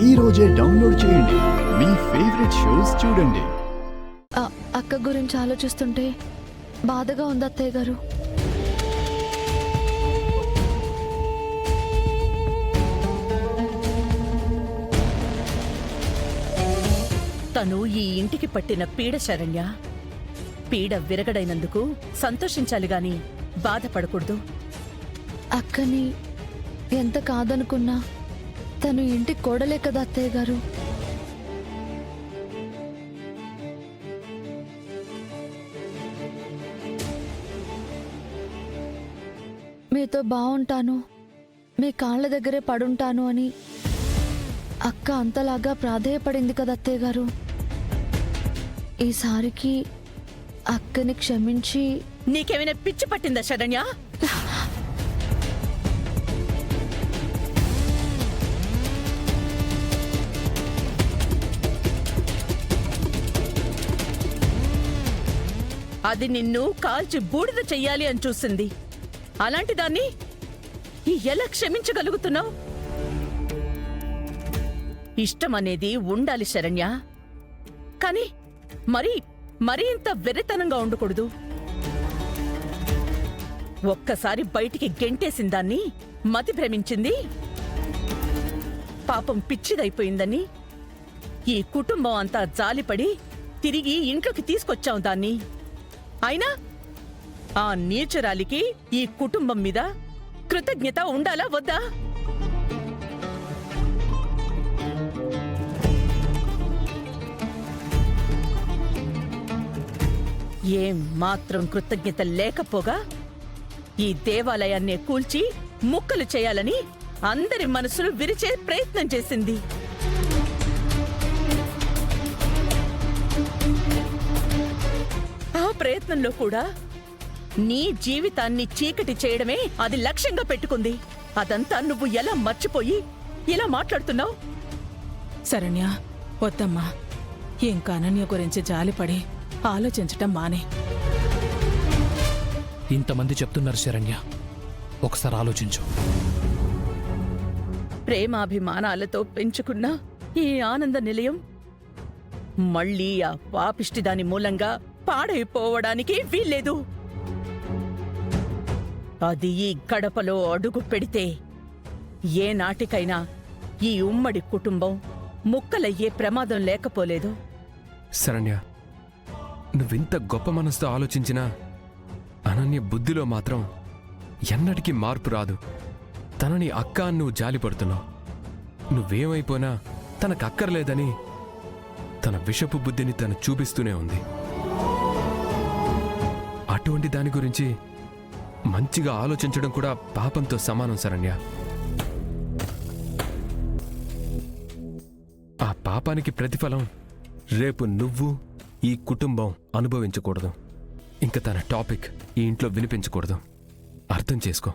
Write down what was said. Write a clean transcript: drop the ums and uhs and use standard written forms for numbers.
ఈ రోజే డౌన్లోడ్ చేయండి. మీ ఫేవరెట్ షోస్ చూడండి. అక్క గురించి ఆలోచిస్తుంటే బాధగా ఉంది అత్తయ్య గారు. తను ఈ ఇంటికి పట్టిన పీడ శరణ్య. పీడ విరగడైనందుకు సంతోషించాలి గాని బాధపడకూడదు. అక్కని ఎంత కాదనుకున్నా తను ఇంటికి కోడలే కదా అత్తయ్య గారు. మీతో బాగుంటాను, మీ కాళ్ళ దగ్గరే పడుంటాను అని అక్క అంతలాగా ప్రాధేయపడింది కదా అత్తయ్య గారు. ఈసారికి అక్కని క్షమించి. నీకేమైనా పిచ్చి పట్టిందా శరణ్య? అది నిన్ను కాల్చి బూడిద చెయ్యాలి అని చూసింది. అలాంటి దాన్ని ఎలా క్షమించగలుగుతున్నావు? ఇష్టమనేది ఉండాలి శరణ్య, కాని మరీ ఇంత వెర్రితనంగా ఉండకూడదు. ఒక్కసారి బయటికి గెంటేసిన దాన్ని మతి భ్రమించింది, పాపం పిచ్చిదైపోయిందని ఈ కుటుంబం అంతా జాలిపడి తిరిగి ఇంట్లోకి తీసుకొచ్చాం దాన్ని. అయినా ఆ నీచురాలికి ఈ కుటుంబం మీద కృతజ్ఞత ఉండాలా వద్దా? ఏం మాత్రం కృతజ్ఞత లేకపోగా ఈ దేవాలయాన్నే కూల్చి ముక్కలు చేయాలని అందరి మనసులు విరిచే ప్రయత్నం చేసింది. ఆ ప్రయత్నంలో కూడా నీ జీవితాన్ని చీకటి చేయడమే అది లక్ష్యంగా పెట్టుకుంది. అదంతా నువ్వు ఎలా మర్చిపోయి ఇలా మాట్లాడుతున్నావు? శరణ్య, వద్దమ్మా. ఇంకా అనన్య గురించి జాలిపడి ఆలోచించటం మానే. ఇంతమంది చెప్తున్నారు శరణ్య, ఒకసారి ఆలోచించు. ప్రేమాభిమానాలతో పెంచుకున్న ఈ ఆనంద నిలయం మళ్ళీ ఆ పాపిష్టిదాని మూలంగా పాడైపోవడానికి వీల్లేదు. అది ఈ గడపలో అడుగు పెడితే ఏ నాటికైనా ఈ ఉమ్మడి కుటుంబం ముక్కలయ్యే ప్రమాదం లేకపోలేదు. శరణ్య, నువ్వింత గొప్ప మనసుతో ఆలోచించినా అనన్య బుద్ధిలో మాత్రం ఎన్నటికీ మార్పు రాదు. తనని అక్క అని నువ్వు జాలిపడుతున్నావు. నువ్వేమైపోయినా తనకక్కర్లేదని తన విషపు బుద్ధిని తను చూపిస్తూనే ఉంది. అటువంటి దాని గురించి మంచిగా ఆలోచించడం కూడా పాపంతో సమానం శరణ్య. ఆ పాపానికి ప్రతిఫలం రేపు నువ్వు ఈ కుటుంబం అనుభవించకూడదు. ఇంక తన టాపిక్ ఈ ఇంట్లో వినిపించకూడదు. అర్థం చేసుకో.